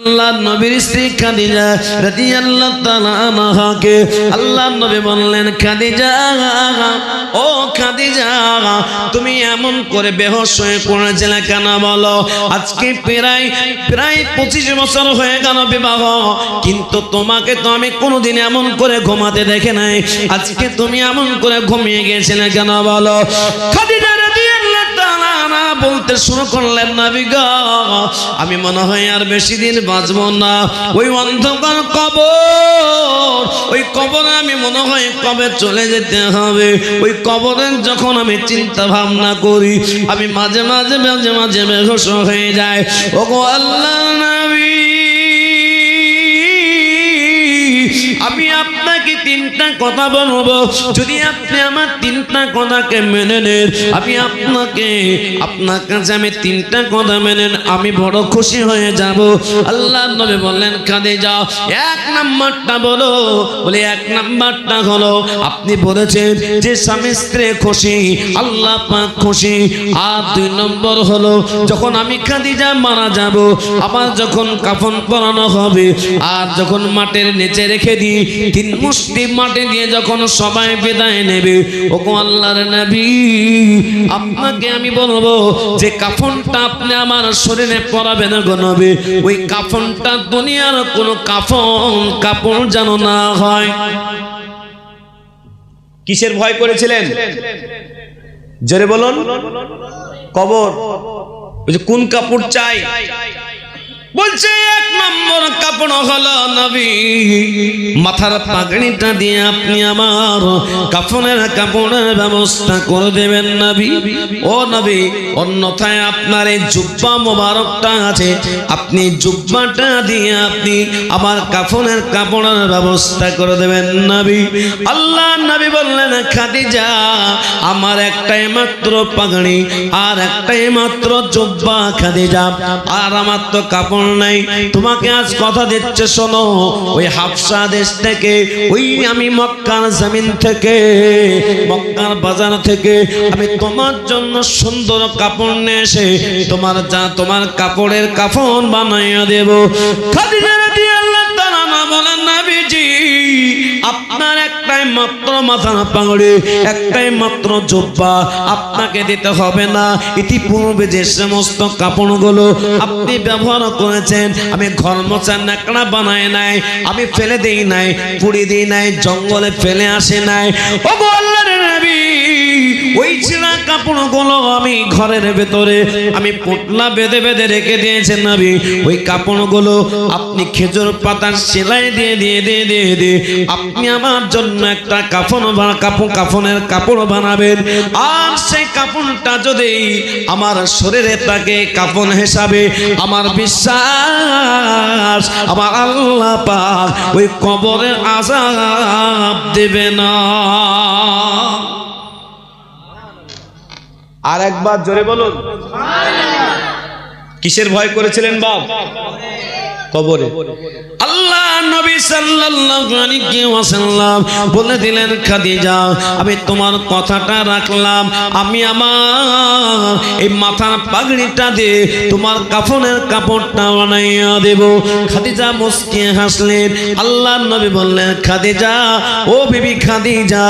আল্লাহর নবীর স্ত্রী খাদিজা রাদিয়াল্লাহু তাআলা আনহাকে আল্লাহর নবী বললেন, খাদিজা, ও খাদিজা, তুমি এমন করে বেহুশ হয়ে পড়েছিলে কেন বলো? আজকে প্রায় 25 বছর হয়ে গেল বিবাহ, কিন্তু তোমাকে তো আমি কোনোদিন এমন করে ঘুমাতে দেখে নাই। আজকে তুমি এমন করে ঘুমিয়ে গিয়েছিলে কেন বলো? খাদিজা রাদিয়াল্লাহু তাআলা বলতে শুরু করলেন, নবী গো, আমি মনে হয় আর বেশি দিন বাঁচবো না। ওই অন্ধকার কবর, ওই কবরে আমি মনে হয় কবে চলে যেতে হবে। ওই কবরে যখন আমি চিন্তা ভাবনা করি, আমি মাঝে মাঝে বেহুশ হয়ে যায়। ওগো আল্লাহর নবী, আমি আপনাকে 3টা কথা বলবো, যদি আপনি আমার 3টা কথাকে মেনে নেন, আমি আপনার কাছে আমি 3টা কথা মেনে নেন, আমি বড় খুশি হয়ে যাব। আল্লাহর নবী বললেন, খাদিজা, 1 নাম্বারটা বলো। বলে 1 নাম্বারটা হলো, আপনি বলেছেন যে স্বামী স্ত্রী খুশি, আল্লাহ পাক খুশি। আর 2 নম্বর হলো, যখন আমি খাদিজা মারা যাব, আবার যখন কাফন পরানো হবে, আর যখন মাটির নিচে রেখে দিই, 3 মুষ্টি মাটি দিয়ে যখন সবাই বিদায় নেবে, ওগো আল্লাহর নবী, আপনাকে আমি বলবো যে কাফনটা আপনি আমার শরীরে পরাবেন গো নবী। ওই কাফনটা দুনিয়ার কোনো কাপড় যেন না হয়। কিসের ভয় করেছিলেন? জোরে বলুন। কবর। কোন কাপড় চাই? বলছে 1 নম্বর কাপড় হলো নবী, মাথার পাগড়িটা দিয়ে আপনি আমার কাফনের কাপড়ের ব্যবস্থা করে দেবেন নবী। ও নবী, অন্যথায় আপনার এই জুব্বা মোবারকটা আছে, আপনি জুব্বাটা দিয়ে আপনি আবার কাফনের কাপড়ের ব্যবস্থা করে দেবেন নবী। আল্লাহ নবী বললেন, খাদিজা, আমার একটাই মাত্র পাগড়ি আর একটাই মাত্র জুব্বা খাদিজা, আর আমার তো কাপড় নাই। তোমাকে আজ কথা দিচ্ছে, শোনো, ওই হাফসা দেশ থেকে, ওই আমি মক্কার জমিন থেকে, মক্কার বাজার থেকে আমি তোমার জন্য সুন্দর কাপড় নিয়ে এসে তোমার কাপড়ের কাফন বানাইয়া দেব। খাদিজা রাদিয়াল্লাহু তাআলা বলেন, নবীজি, আপনার একটাই মাত্র মাথার পাগড়ি, একটাই মাত্র জুব্বা, আপনাকে দিতে হবে না। ইতিপূর্বে যে সমস্ত কাপড়গুলো আপনি ব্যবহার করেছেন, আমি ঘর মোছার ন্যাকড়া বানাই নাই, আমি ফেলে দেই নাই, পুড়ি দিই নাই, জঙ্গলে ফেলে আসে নাই। ওগো আল্লাহর নবী, ওই ছেঁড়া কাপড়গুলো আমি ঘরের ভেতরে আমি পোটলা বেঁধে বেঁধে রেখে দিয়েছেন নবী। ওই কাপড়গুলো আপনি খেজুর পাতার সেলাই দিয়ে দিয়ে দিয়ে দিয়ে দিয়ে আপনি আমার জন্য একটা কাফনের কাপড় বানাবেন। আর সেই কাপড়টা যদি আমার শরীরে থাকে কাফন হিসাবে, আমার বিশ্বাস আমার আল্লাহ পাক ওই কবরের আযাব দেবে না। আর একবার জোরে বলুন। কিসের ভয় করেছিলেন বাপ? কবরে। আল্লাহ নবী সাল্লাল্লাহু আলাইহি ওয়াসাল্লাম বলে দিলেন, খাদিজা, আমি তোমার কথাটা রাখলাম, আমি আমার এই মাথার পাগড়িটা দিয়ে তোমার কাফনের কাপড়টা বানাইয়া দেব। খাদিজা মুস্কি হাসলেন। আল্লাহ নবী বললেন, খাদিজা, ও বিবি খাদিজা,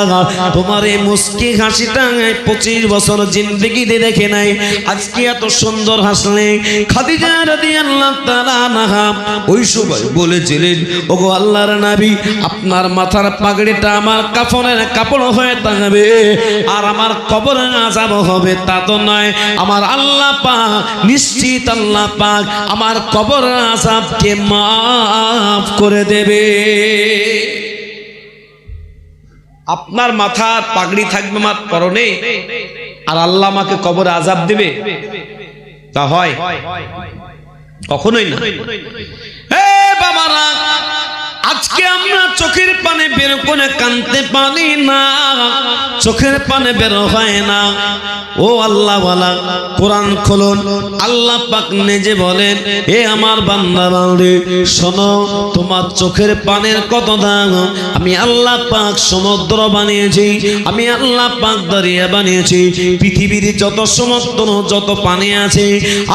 তোমার এই মুস্কি হাসিটা 25 বছর জিন্দেগিতে দেখে নাই, আজকে এত সুন্দর হাসলে। খাদিজা রাদিয়াল্লাহু তাআলা আনহা ওই সময় বলেছিলেন, ওগো আল্লাহর নবী, আপনার মাথার পাগড়িটা আমার কাফনের কাপড় হয়ে থাকবে, আর আমার কবরে আযাব হবে তা তো নয়। আমার আল্লাহ পাক, নিশ্চিত আল্লাহ পাক আমার কবরের আযাবকে মাফ করে দেবে। আপনার মাথার পাগড়ি থাকবে আমার পরনে, আর আল্লাহ আমাকে কবরে আযাব দেবে? তা হয়? কখনোই না। বাবারা, আজ আজকে আমরা চোখের পানি বের করে কাঁদতে পারি না, চোখের পানি বের হয় না। ও আল্লাহওয়ালা, কোরআন খুলুন, আল্লাহ পাক নিজে বলেন, এ আমার বান্দা বান্দী শোনো, তোমার চোখের পানির কত দাম। আমি আল্লাহ পাক সমুদ্র বানিয়েছি, আমি আল্লাহ পাক দরিয়া বানিয়েছি, পৃথিবীর যত সমুদ্র যত পানি আছে,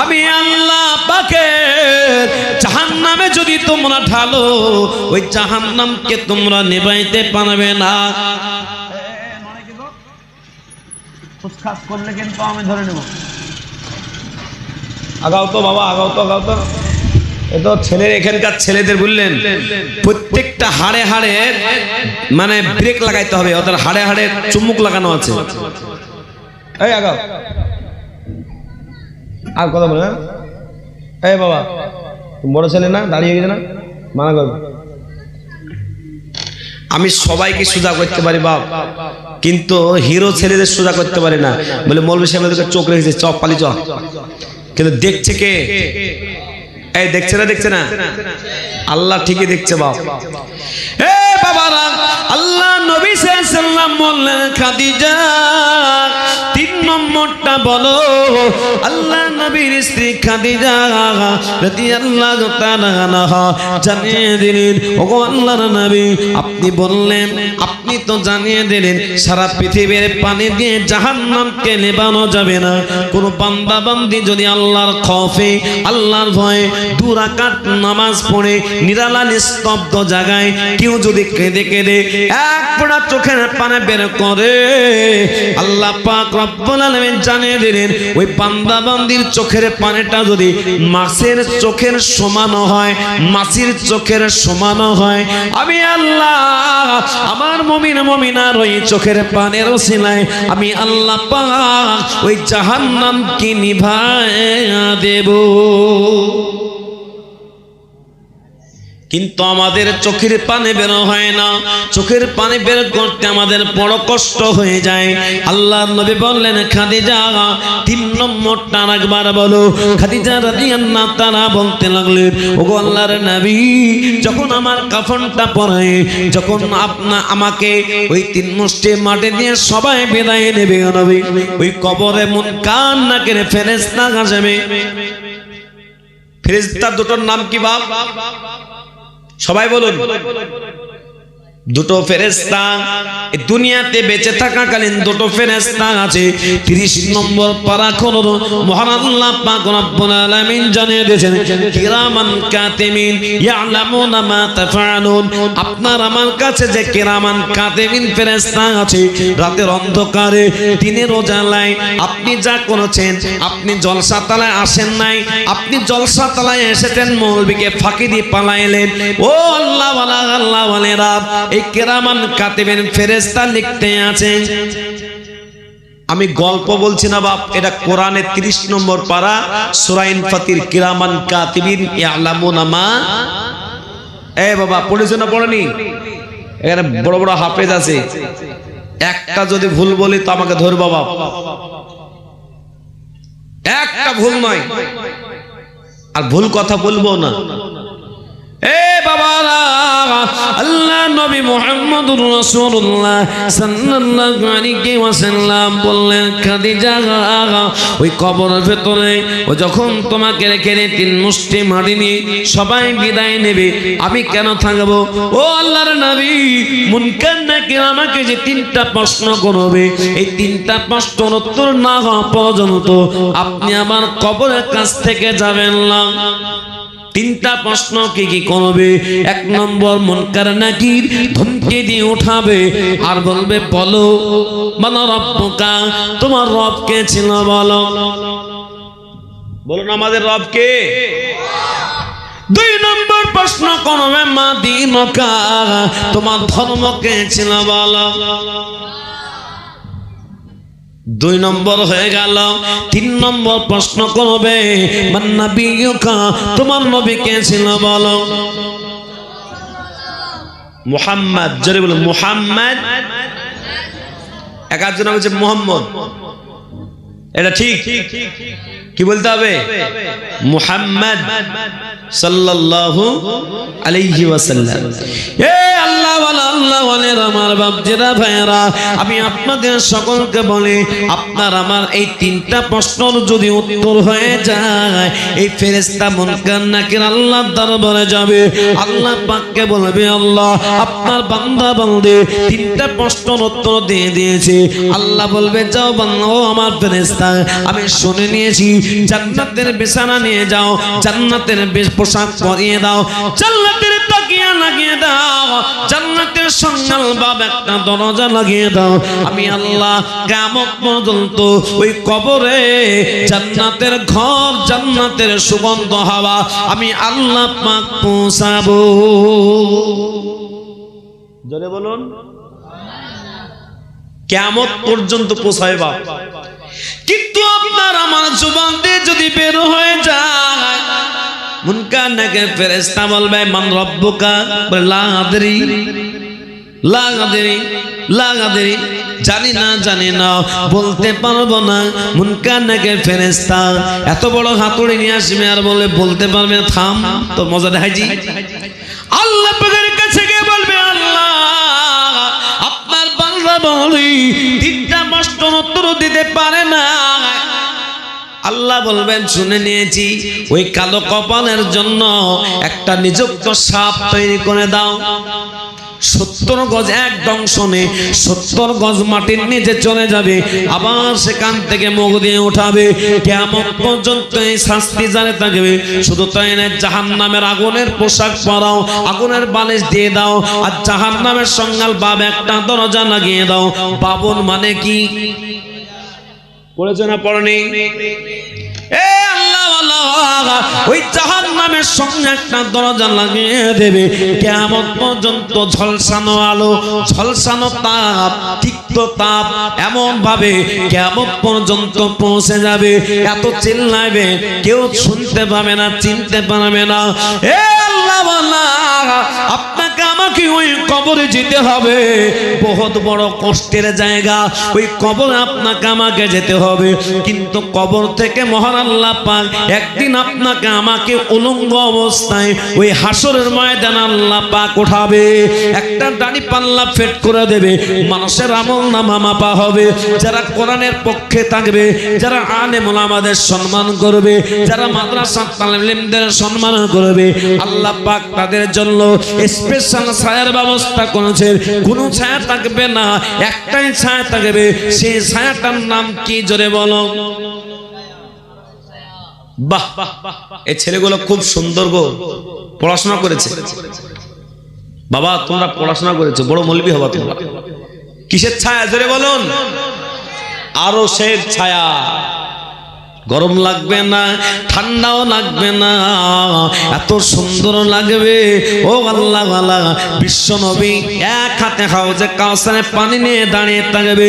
আমি আল্লাহ পাকের জাহান্নামে যদি তোমরা ঢালো, ওই জাহান্নামকে তোমরা নেভাইতে পারবে না। করলে কিন্তু আমি ধরে নেব। আগাও তো বাবা, আগাও তো, আগাও তো। এ তো ছেলের, এখানকার ছেলেদের বললেন প্রত্যেকটা হাড়ে হাড়ে মানে ব্রেক লাগাইতে হবে, ওদের হাড়ে হাড়ে চুম্বক লাগানো আছে। এই আগাও, আর কথা বলে। এই বাবা, তুমি বড় ছেলে না, দাঁড়িয়ে গেছে না, মানা করবে। আমি সবাইকে সোজা করতে পারি বাপ, কিন্তু হিরো ছেলেদের সোজা করতে পারি না। বলে মৌলভী সাহেবদেরকে চোখ রেখেছে, চপ পালি চ, কিন্তু দেখছে কে? এই দেখছে না, দেখছে না? আল্লাহ ঠিকই দেখছে বাপ। এ বাবারা, আল্লাহ নবী সাল্লাল্লাহু আলাইহি বললেন, খাদিজা 3 নম্বরটা বলো। আল্লাহ নবীর স্ত্রী খাদিজা রাদিয়াল্লাহু তাআলা আনহা জানিয়ে দিলেন, ওগো আল্লাহর নবী, আপনি বললেন, আপনি তো জানিয়ে দিলেন সারা পৃথিবীর পানি দিয়ে জাহান্নামকে নেভানো যাবে না। কোন বান্দা বান্দি যদি আল্লাহর খৌফে, আল্লাহর ভয়ে 2 রাকাত নামাজ পড়ে নিরালা নিস্তব্ধ জায়গায় কেউ যদি কেঁদে কেঁদে এক ফোঁটা চোখের পানি বের করে, আল্লাহ পাক রব্বুল আলামিন জানিয়ে দিলেন, ওই বান্দা বান্দির চোখের পানিটা যদি মাছের চোখের সমান হয়, মাছির চোখের সমান হয়, আমি আল্লাহ আমার মুমিন মুমিনার ওই চোখের পানির ওসিলায় আমি আল্লাহ পাক ওই জাহান্নামকে নিভাইয়া দেব। কিন্তু আমাদের চোখের পানি বের হয় না, চোখের পানি বের করতে আমাদের বড় কষ্ট হয়ে যায়। আল্লাহর নবী বললেন, খাদিজা 3 নম্বরটা একবার বলো। খাদিজা রাদিয়াল্লাহু তাআলা বলতে লাগলেন, ওগো আল্লাহর নবী, যখন আমার কাফনটা পরায়, যখন আমাকে ওই 3 মুষ্টি মাটি দিয়ে সবাই বিদায় নেবে নবী, ওই কবরে মুনকার নাকির ফেরেশতা আসবে। ফেরেশতা দুটোর নাম কি বাপ? সবাই বলুন। 2টো ফেরেশতা এই দুনিয়াতে বেঁচে থাকাকালীন 2টো ফেরেশতা আছে। 30 নম্বর পারা খোলো, মহান আল্লাহ পাক রব্বুল আলামিন জানিয়ে দিয়েছেন, কিরামান কাতিবিন ইয়ালামুনা মা তাফআলুন। আপনার আমার কাছে যে কিরামান কাতিবিন ফেরেশতা আছে, রাতের অন্ধকারে দিনের উজালায় আপনি যা করেছেন, আপনি জলসা তালায় আসেন নাই, আপনি জলসা তালায় এসেছেন, মৌলবীকে ফাঁকি দিয়ে পালাইলেন। ও আল্লাহ ওয়ালা, আল্লাহ ওয়ালেরা, এই কিরামান কাতিবিন ফেরেশতা লিখতে আছে। আমি গল্প বলছি না বাপ, এটা কোরআনে 30 নম্বর পারা সূরা ইনফাতির কিরামান কাতিবিন ইয়ালামুনা মা। এ বাবা, পড়েছো না পড়েনি? এখানে বড় বড় হাফেজ আছে, একটা যদি ভুল বলি তো আমাকে ধরবা বাপ, একটা ভুল নয়, আর ভুল কথা বলবো না। এ বাবারা, আল্লাহ নবী মুহাম্মদুর রাসূলুল্লাহ সাল্লাল্লাহু আলাইহি ওয়াসাল্লাম বললেন, খাদিজা ওই কবরের ভেতরে ও যখন তোমাকে রেখে 3 মুষ্টি মাটি নিয়ে সবাই বিদায় নেবে, আমি কেন থাকবো? ও আল্লাহর নবী, মুনকার নাকির আমাকে যে 3টা প্রশ্ন করবে, এই 3টা প্রশ্নের উত্তর না হওয়া পর্যন্ত আপনি আমার কবরের কাছ থেকে যাবেন না। 3টা প্রশ্ন কি কি করবে? 1 নম্বর, মুনকার নাকির ধমকে দিয়ে উঠাবে আর বলবে, বলো মান রব্বুকা, তোমার রব কে ছিল বলো। বলুন আমাদের রব কে? 2 নম্বর প্রশ্ন করবে, মা দীনুকা, তোমার ধর্ম কে ছিল বলো। 2 নম্বর হয়ে গেল। 3 নম্বর প্রশ্ন করবে, মান নবিয়ুকা, তোমার নবী কে ছিল বলো। মুহাম্মদ, জোরে বলুন মুহাম্মদ। একজন বলছে মুহাম্মদ, এটা ঠিক? কি বলতে হবে? মুহাম্মদ। সাল্লাল্লাহু আলাইহি ওয়াসাল্লাম। এ আল্লাহ ওয়ালার আমার বাপজিরা ভাইরা, আমি আপনাদের সকলকে বলি, আপনার আমার এই তিনটা প্রশ্নের যদি উত্তর হয়ে যায়, এই ফেরেশতা মুনকার নাকির আল্লাহর দরবারে যাবে। আল্লাহ পাককে বলবে, আল্লাহ আপনার বান্দা বান্দী তিনটা প্রশ্নের উত্তর দিয়ে দিয়েছে। আল্লাহ বলবে, যাও বান্দা, ও আমার ফেরেশতা, আমি শুনে নিয়েছি, জান্নাতের বিছানা নিয়ে যাও, জান্নাতের পোশাক পরিয়ে দাও, জান্নাতের তাকিয়া লাগিয়ে দাও, জান্নাতের সংজ্ঞাল বাব একটা দরজা লাগিয়ে দাও। আমি আল্লাহ কিয়ামত পর্যন্ত ওই কবরে জান্নাতের ঘর, জান্নাতের সুগন্ধ হাওয়া আমি আল্লাহ পাক পৌঁছাবো। জোরে বলুন, কিয়ামত পর্যন্ত পৌঁছায় বাপ। কিন্তু আপনার আমার জবান দিয়ে যদি বের হয়ে যায়, মুনকার নাকির ফেরেশতা বলবে, মান রব্বুকা, লা আদরি, লা আদরি, লা আদরি, জানি না, বলতে পারবো না। মুনকার নাকির ফেরেশতা এত বড় হাতুড়ি নিয়ে আসবে আর বলে বলতে পারবে না, থাম তো মজা দেখাইছি। আল্লাহ পাকের কাছে গিয়ে বলবে, আল্লাহ আপনার বান্দা বলি তিনটা প্রশ্নের উত্তর দিতে পারে না। আল্লাহ বলবেন, শুনে নিয়েছি, ওই কালো কপালের জন্য একটা নিযুক্ত সাপ তৈরি করে দাও। 70 গজ এক দংশনে 70 গজ মাটির নিচে চলে যাবে, আবার সেখান থেকে মুখ দিয়ে উঠাবে। কিয়ামত পর্যন্ত এই শাস্তি জানে থাকবে। শুধু তাই না, জাহান্নামের আগুনের পোশাক পরাও, আগুনের বালিশ দিয়ে দাও, আর জাহান্নামের সংজ্ঞাল বাব একটা দরজা লাগিয়ে দাও। বাবন মানে কি পড়েছে না পড়নি? এ আল্লাহ আল্লাহ, ওই জাহান্নামের সঙ্গে একটা দরজা লাগিয়ে দেবে। কিয়ামত পর্যন্ত ঝলসানো আলো, ঝলসানো তাপ, তিক্ত তাপ এমন ভাবে কিয়ামত পর্যন্ত পৌঁছে যাবে। এত চিল্লাবে, কেউ শুনতে পাবে না, চিনতে পারবে না। এ আল্লাহ আল্লাহ, আপনাকে আমাকে ওই কবরে যেতে হবে। বহুত বড় কষ্টের জায়গা, ওই কবরে আপনাকে আমাকে যেতে হবে। কিন্তু কবর থেকে মহান আল্লাহ পাক একদিন আপনাকে আমাকে উলঙ্গ অবস্থায় ওই হাসরের ময়দানে আল্লাহ পাক উঠাবে। একটা দাড়ি পাল্লা ফেট করে দেবে, মানুষের আমলনামা মাপা হবে। যারা কোরআনের পক্ষে থাকবে, যারা আলেম ওলামাদের সম্মান করবে, যারা মাদ্রাসা তালিমদের সম্মান করবে, আল্লাহ পাক তাদের জন্য স্পেশাল ছায়ার ব্যবস্থা করেছে। কোনো ছায়া থাকবে না, একটাই ছায়া থাকবে। সেই ছায়াটার নাম কি? জোরে বলো। বাহ, এই ছেলেগুলো খুব সুন্দর গো, পড়াশোনা করেছে। বাবা তোমরা পড়াশোনা করেছো, বড় মৌলবি হবা তোমরা। কিসের ছায়া? জোরে বলুন। আরশের ছায়া। গরম লাগবে না, ঠান্ডাও লাগবে না, এত সুন্দর লাগবে। ও আল্লাহ ওয়ালা, বিশ্ব নবী এক হাতে হাউজে কাউসারে পানি নিয়ে দাঁড়িয়ে থাকবে।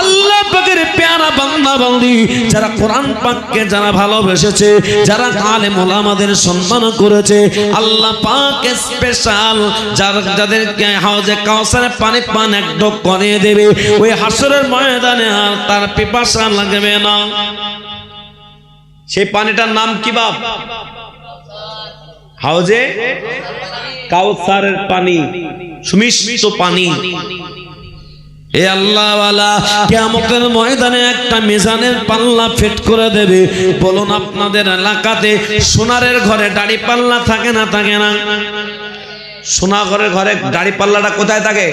আল্লাহ পাকের প্যারা বান্দা বান্দি, যারা কোরআন পাককে যারা ভালোবেসেছে, যারা আলেম ওলামাদের সম্মান করেছে, আল্লাহ পাক স্পেশাল যাদেরকে হাউজে কাউসারে পানি পান এক ঢোক করিয়ে দেবে। ওই হাসরের ময়দানে আর তার পিপাসা লাগবে না। সেই পানিটার নাম কি বাপ? হাউজে কাউসারের পানি, সুমিষ্ট পানি। এ আল্লাহ ওয়ালা, কিয়ামতের ময়দানে একটা মিজানের পাল্লা ফিট করে দেবে। বলুন, আপনাদের এলাকাতে সোনারের ঘরে দাড়ি পাল্লা থাকে না থাকে না? সোনা ঘরের ঘরে দাড়ি পাল্লাটা কোথায় থাকে?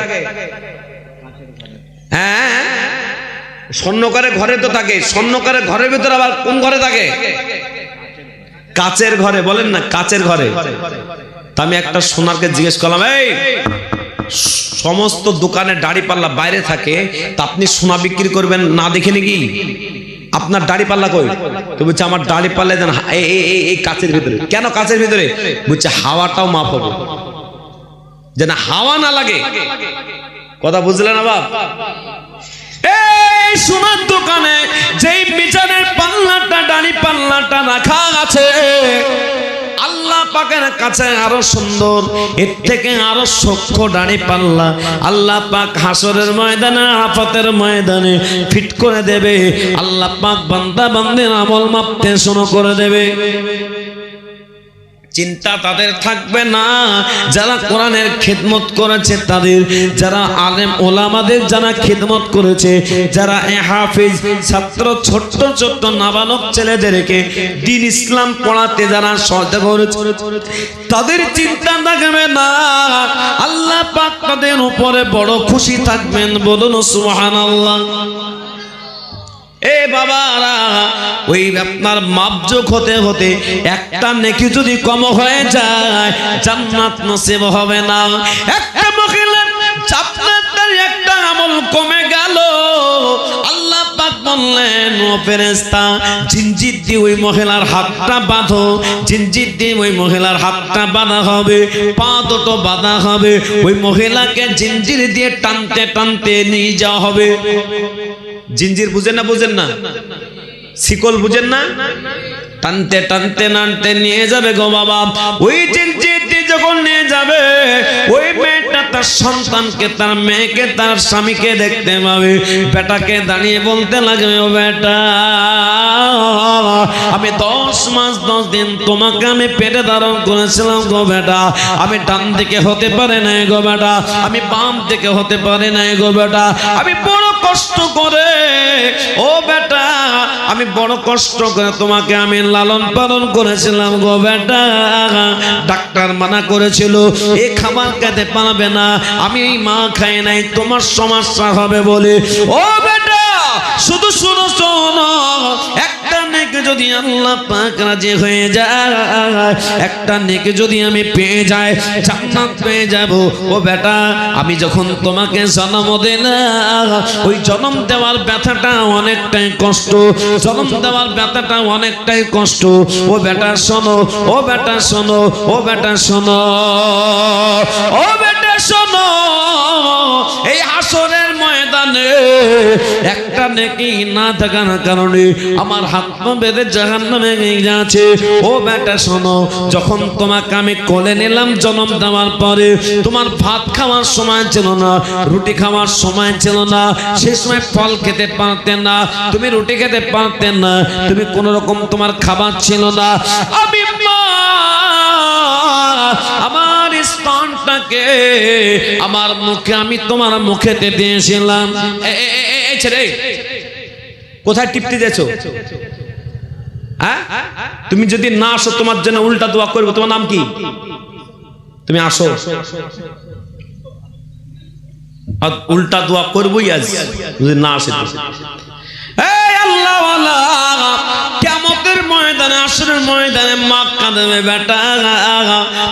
হ্যাঁ, স্বর্ণকারের ঘরে তো থাকে। স্বর্ণকারের ঘরের ভিতরে আবার কোন ঘরে থাকে? কাচের ঘরে। বলেন না, কাচের ঘরে। তা আমি একটা সোনারকে জিজ্ঞেস করলাম, এই সমস্ত দোকানে দাড়ি পাল্লা বাইরে থাকে, তা আপনি সোনা বিক্রি করবেন না দেখে নাকি? আপনার দাড়ি পাল্লা কই? তো বলছে, আমার দাড়ি পাল্লা দেন এই কাচের ভিতরে। কেন কাচের ভিতরে? বলছে, হাওয়াটাও মাপ হবে, যেন হাওয়া না লাগে। কথা বুঝলেন না বাপ? এই সোনার দোকানে যেই বিচারের পাল্লাটা, দাড়ি পাল্লাটা রাখা আছে, আল্লাহ পাকের কাছে আরো সুন্দর, এর থেকে আরো সূক্ষ্ম দাড়ি পাল্লা আল্লাহ পাক হাসরের ময়দানে, আফাতের ময়দানে ফিট করে দেবে। আল্লাহ পাক বান্দা বান্দির আমল মাপতে শুরু করে দেবে। চিন্তা তাদের থাকবে না যারা কোরআনের খিদমত করেছে, তাদের যারা আলেম ওলামাদের যারা খিদমত করেছে, যারা হাফেজ ছাত্র ছোট্ট ছোট্ট নাবালক ছেলেদেরকে দ্বীন ইসলাম পড়াতে যারা সহায়তা করেছে, তাদের চিন্তা থাকবে না। আল্লাহ পাক তাদের উপরে বড় খুশি থাকবেন। বলুন সুবহানাল্লাহ। এ বাবারা, ওই আপনার মাপজোক হতে হতে একটা নেকি যদি কম হয়ে যায়, জান্নাত নসিব হবে না। একটা মহিলার আপনার একটা আমল কমে গেল, আল্লাহ পাক বললেন ও ফেরেশতা, জিনজির দিয়ে ওই মহিলার হাতটা বাঁধো। জিনজির দিয়ে ওই মহিলার হাতটা বাঁধা হবে, পা দুটো বাঁধা হবে। ওই মহিলাকে জিনজির দিয়ে টানতে টানতে নিয়ে যাওয়া হবে। জিনজির বুঝেন না? বুঝেন না? শিকল বুঝেন না? টানতে টানতে নানতে নিয়ে যাবে গো বাবা। ওই জিনজির দিয়ে যখন নিয়ে যাবে, ওই মেয়েটা তার সন্তানকে, তার মেয়েকে, তার স্বামীকে দেখতে পাবে। বেটাকে দাঁড়িয়ে বলতে লাগবে, ও বেটা, আমি 10 মাস 10 দিন তোমাকে আমি পেটে ধারণ করেছিলাম গো বেটা। আমি ডান দিকে হতে পারে নাই গো বেটা, আমি বাম দিকে হতে পারে নাই গো বেটা। আমি বড় কষ্ট করে, ও বেটা, আমি বড় কষ্ট করে তোমাকে আমি লালন পালন করেছিলাম গো বেটা। ডাক্তার মানা করেছিল এই খাবার খেতে পারবে না, আমি এই মা খাই নাই, তোমার সমস্যা হবে বলে। ও বেটা, শুধু শুনো শোনো, একটা নেকি যদি আল্লাহ পাক রাজি হয়ে যায়, একটা নেকি যদি আমি পেয়ে যাই, জান্নাত পেয়ে যাব। ও বেটা, আমি যখন তোমাকে জন্ম দিলাম, ওই জন্ম দেওয়ার ব্যথাটা অনেকটাই কষ্ট, জন্ম দেওয়ার ব্যথাটা অনেকটাই কষ্ট। ও বেটা শোনো, ও বেটা শোনো, ও বেটা শোনো, ও বেটা শোনো, এই হাসরের ময়দানে একটা নেকি না থাকার কারণে আমার হাত পা বেঁধে জাহান্নামে নিয়ে যাচ্ছে। ও বেটা শোনো, যখন তোমাকে আমি কোলে নিলাম জন্ম দেওয়ার পরে, তোমার ভাত খাওয়ার সময় ছিল না, রুটি খাওয়ার সময় ছিল না, সেই সময় ফল খেতে পারতেন না, তুমি রুটি খেতে পারতেন না, তুমি কোন রকম তোমার খাবার ছিল না। আমি মা আমার স্তনটাকে আমার মুখে, আমি তোমার মুখেতে দিয়েছিলাম। ছেড়ে কোথায় টিপতে যাচ্ছো? হ্যাঁ, তুমি যদি না আসো তোমার জন্য উল্টা দোয়া করবো। তোমার নাম কি? তুমি আসো, উল্টা দোয়া করবোই আজ যদি না আসে। আল্লাহ কিয়ামতের ময়দানে, আসরের ময়দানে মা কাঁদবে, বেটা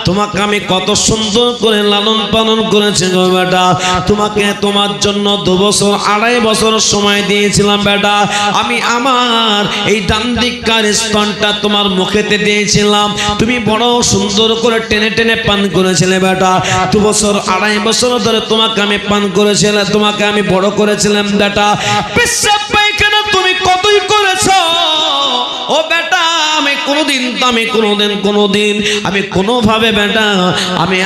তোমাকে আমি কত সুন্দর করে লালন পালন করেছি গো বেটা, তোমাকে তোমার জন্য 2 বছর 2.5 বছর সময় দিয়েছিলাম বেটা। আমি আমার এই ডান দিককার স্তনটা তোমার মুখেতে দিয়েছিলাম, তুমি বড় সুন্দর করে টেনে টেনে পান করেছিলে বেটা। 2 বছর 2.5 বছর ধরে তোমাকে আমি পান করেছিলাম, তোমাকে আমি বড় করেছিলাম বেটা। পেশাব পায়খানা তুমি কতই করেছো ও বেটা। আমি কোনোভাবে বেটা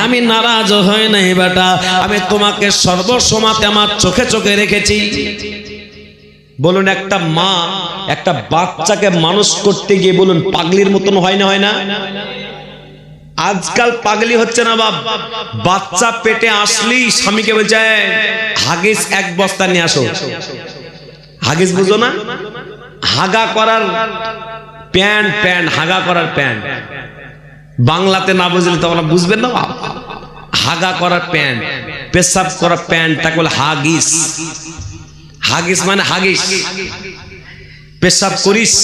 আমি নারাজ হই নাই বেটা। আমি তোমাকে সর্বসময় আমার চোখে চোখে রেখেছি। বলুন, একটা মা একটা বাচ্চাকে মানুষ করতে গিয়ে বলুন পাগলির মতন হয় না? হয় না? আজকাল পাগলি হচ্ছে না বাপ, বাচ্চা পেটে আসলেই স্বামীকে বলছে হাগিস 1 বস্তা নিয়ে আসো। হাগিস বুঝো না? হাগা করার প্যান্ট, হাগা করার প্যান্ট বাংলাতে না বুঝলে তোমরা বুঝবেন না। হাগা করার প্যান্ট, পেশাব করার প্যান্ট, তাকে বলে হাগিস। হাগিস মানে হাগিস, পেশাব করিস।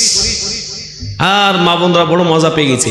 আর মা বোনরা বড় মজা পেয়ে গেছে।